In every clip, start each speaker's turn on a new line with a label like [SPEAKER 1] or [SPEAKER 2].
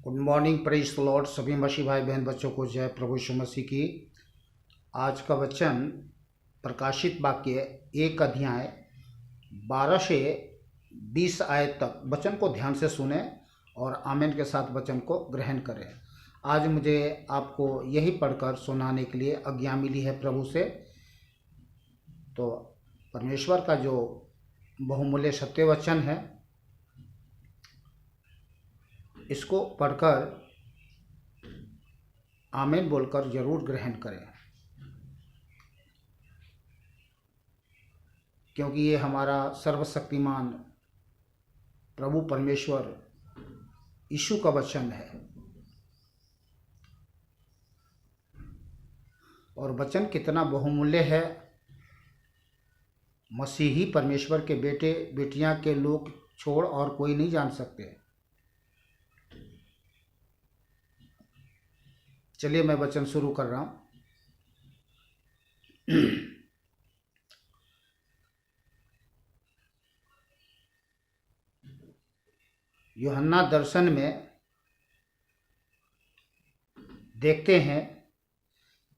[SPEAKER 1] Good morning, praise the Lord. सभी मसीह भाई बहन बच्चों को जय प्रभु यीशु मसीह की। आज का वचन प्रकाशित वाक्य 1 अध्याय 12 से 20 आयत तक वचन को ध्यान से सुने और आमीन के साथ वचन को ग्रहण करें। आज मुझे आपको यही पढ़कर सुनाने के लिए आज्ञा मिली है प्रभु से। तो परमेश्वर का जो बहुमूल्य सत्य वचन है, इसको पढ़कर आमीन बोलकर जरूर ग्रहण करें, क्योंकि ये हमारा सर्वशक्तिमान प्रभु परमेश्वर यीशु का वचन है। और वचन कितना बहुमूल्य है, मसीही परमेश्वर के बेटे बेटियां के लोग छोड़ और कोई नहीं जान सकते। चलिए मैं वचन शुरू कर रहा हूं। यूहन्ना दर्शन में देखते हैं,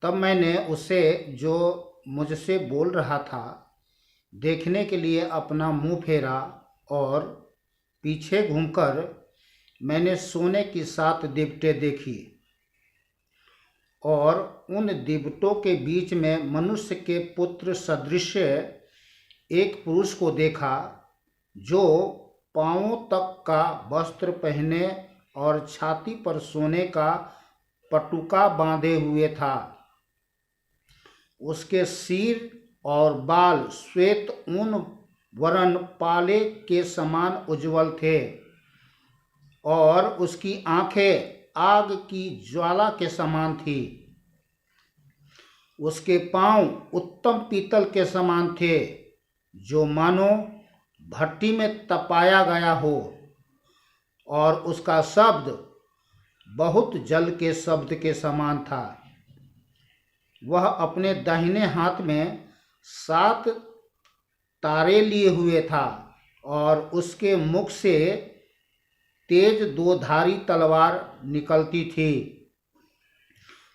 [SPEAKER 1] तब मैंने उसे जो मुझसे बोल रहा था देखने के लिए अपना मुंह फेरा और पीछे घूमकर मैंने सोने की 7 दीवटें देखी और उन दीवटों के बीच में मनुष्य के पुत्र सदृश एक पुरुष को देखा, जो पांवों तक का वस्त्र पहने और छाती पर सोने का पटुका बांधे हुए था। उसके सिर और बाल श्वेत ऊन वरण पाले के समान उज्जवल थे और उसकी आंखें आग की ज्वाला के समान थी। उसके पांव उत्तम पीतल के समान थे, जो मानो भट्टी में तपाया गया हो, और उसका शब्द बहुत जल के शब्द के समान था। वह अपने दाहिने हाथ में 7 तारे लिए हुए था और उसके मुख से तेज 2-धारी तलवार निकलती थी।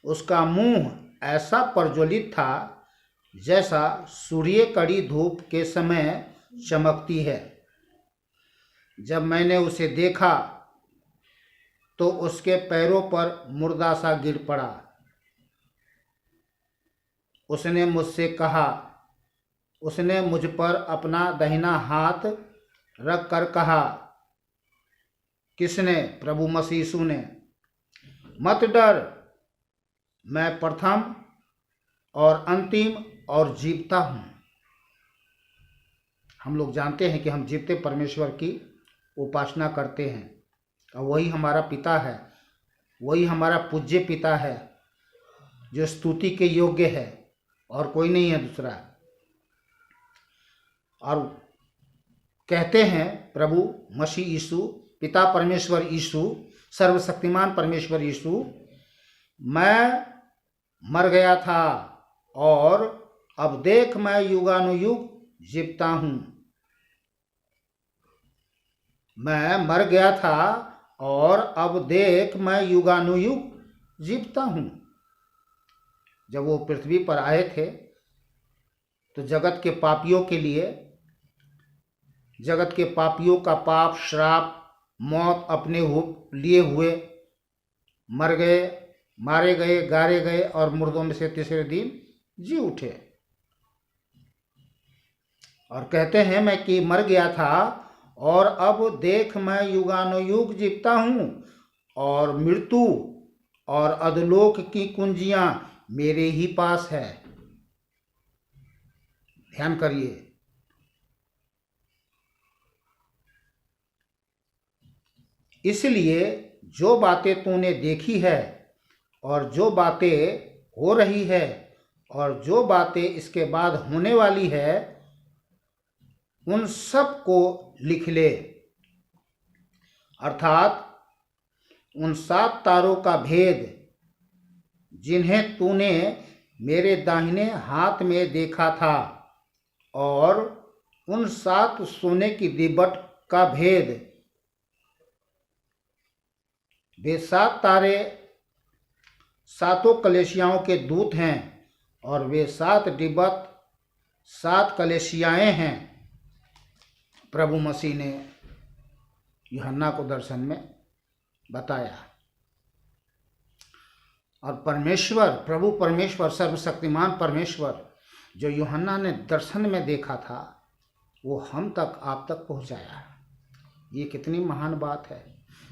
[SPEAKER 1] उसका मुंह ऐसा प्रज्वलित था जैसा सूर्य कड़ी धूप के समय चमकती है। जब मैंने उसे देखा तो उसके पैरों पर मुर्दा सा गिर पड़ा। उसने मुझसे कहा, उसने मुझ पर अपना दाहिना हाथ रख कर कहा, किसने? प्रभु मसीह यीशु ने। मत डर, मैं प्रथम और अंतिम और जीवता हूँ। हम लोग जानते हैं कि हम जीवते परमेश्वर की उपासना करते हैं और वही हमारा पिता है, वही हमारा पूज्य पिता है, जो स्तुति के योग्य है और कोई नहीं है दूसरा। और कहते हैं प्रभु मसीह यीशु, पिता परमेश्वर यीशु, सर्वशक्तिमान परमेश्वर यीशु, मैं मर गया था और अब देख मैं युगानुयुग जीवता हूँ। मैं मर गया था और अब देख मैं युगानुयुग जीवता हूँ। जब वो पृथ्वी पर आए थे तो जगत के पापियों के लिए, जगत के पापियों का पाप, श्राप, मौत अपने लिए हुए मर गए, मारे गए, गाड़े गए और मुर्दों में से तीसरे दिन जी उठे। और कहते हैं मैं कि मर गया था और अब देख मैं युगानुयुग जीवता हूँ और मृत्यु और अधोलोक की कुंजियां मेरे ही पास है। ध्यान करिए। इसलिए जो बातें तूने देखी है और जो बातें हो रही है और जो बातें इसके बाद होने वाली है, उन सब को लिख ले। अर्थात उन 7 तारों का भेद जिन्हें तूने मेरे दाहिने हाथ में देखा था, और उन 7 सोने की दीवट का भेद वे 7 तारे सातों कलीसियाओं के दूत हैं और वे 7 डिब्बत 7 कलीसियाएं हैं। प्रभु मसीह ने यूहन्ना को दर्शन में बताया। और परमेश्वर, प्रभु परमेश्वर, सर्वशक्तिमान परमेश्वर जो यूहन्ना ने दर्शन में देखा था, वो हम तक, आप तक पहुंचाया। ये कितनी महान बात है।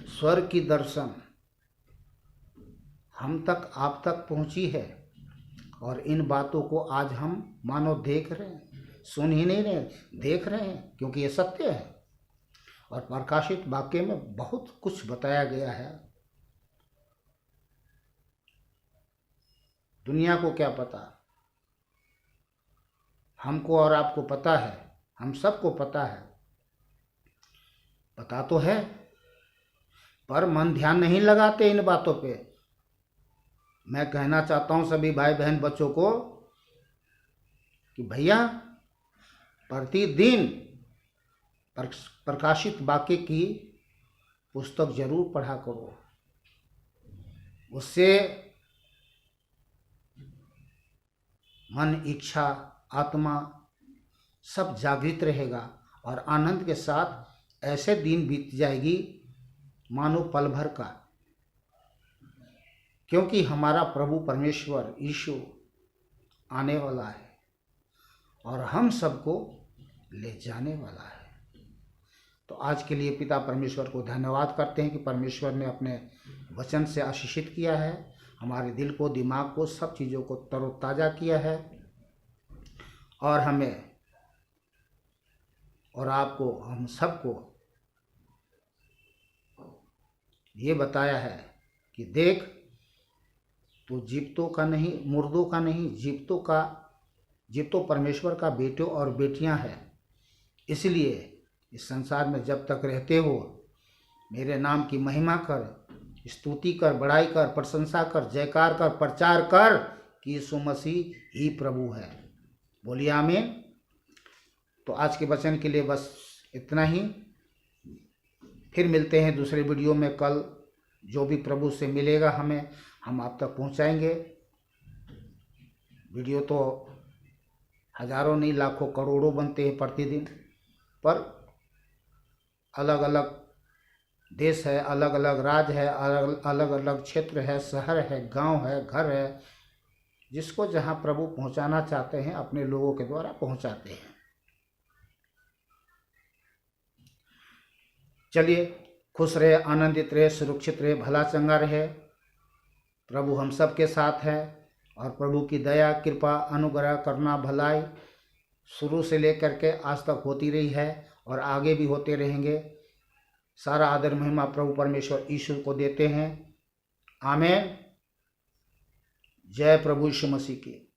[SPEAKER 1] स्वर्ग की दर्शन हम तक, आप तक पहुंची है और इन बातों को आज हम मानो देख रहे हैं, सुन ही नहीं रहे, देख रहे हैं, क्योंकि ये सत्य है। और प्रकाशित वाक्य में बहुत कुछ बताया गया है। दुनिया को क्या पता, हमको और आपको पता है, हम सबको पता है, पता तो है, पर मन ध्यान नहीं लगाते इन बातों पे। मैं कहना चाहता हूं सभी भाई बहन बच्चों को कि भैया, प्रतिदिन प्रकाशित वाक्य की पुस्तक जरूर पढ़ा करो। उससे मन, इच्छा, आत्मा सब जागृत रहेगा और आनंद के साथ ऐसे दिन बीत जाएगी मानो पल भर का, क्योंकि हमारा प्रभु परमेश्वर यीशु आने वाला है और हम सबको ले जाने वाला है। तो आज के लिए पिता परमेश्वर को धन्यवाद करते हैं कि परमेश्वर ने अपने वचन से आशीषित किया है, हमारे दिल को, दिमाग को, सब चीज़ों को तरोताज़ा किया है और हमें और आपको, हम सबको ये बताया है कि देख, तो जीवितों का नहीं, मुर्दों का नहीं, जीवितों परमेश्वर का बेटों और बेटियां हैं। इसलिए इस संसार में जब तक रहते हो, मेरे नाम की महिमा कर, स्तुति कर, बड़ाई कर, प्रशंसा कर, जयकार कर, प्रचार कर कि यीशु मसीह ही प्रभु है। बोलिए आमीन। तो आज के वचन के लिए बस इतना ही। फिर मिलते हैं दूसरे वीडियो में कल। जो भी प्रभु से मिलेगा हमें, हम आप तक पहुंचाएंगे। वीडियो तो हजारों नहीं, लाखों, करोड़ों बनते हैं प्रतिदिन, पर अलग अलग देश है, अलग अलग राज्य है, अलग अलग क्षेत्र है, शहर है, गांव है, घर है, जिसको जहां प्रभु पहुंचाना चाहते हैं अपने लोगों के द्वारा पहुंचाते हैं। चलिए, खुश रहे, आनंदित रहे, सुरक्षित रहे, भला चंगा रहे। प्रभु हम सब के साथ है और प्रभु की दया, कृपा, अनुग्रह, करुणा, भलाई शुरू से लेकर के आज तक होती रही है और आगे भी होते रहेंगे। सारा आदर महिमा प्रभु परमेश्वर यीशु को देते हैं। आमीन। जय प्रभु यीशु मसीह की।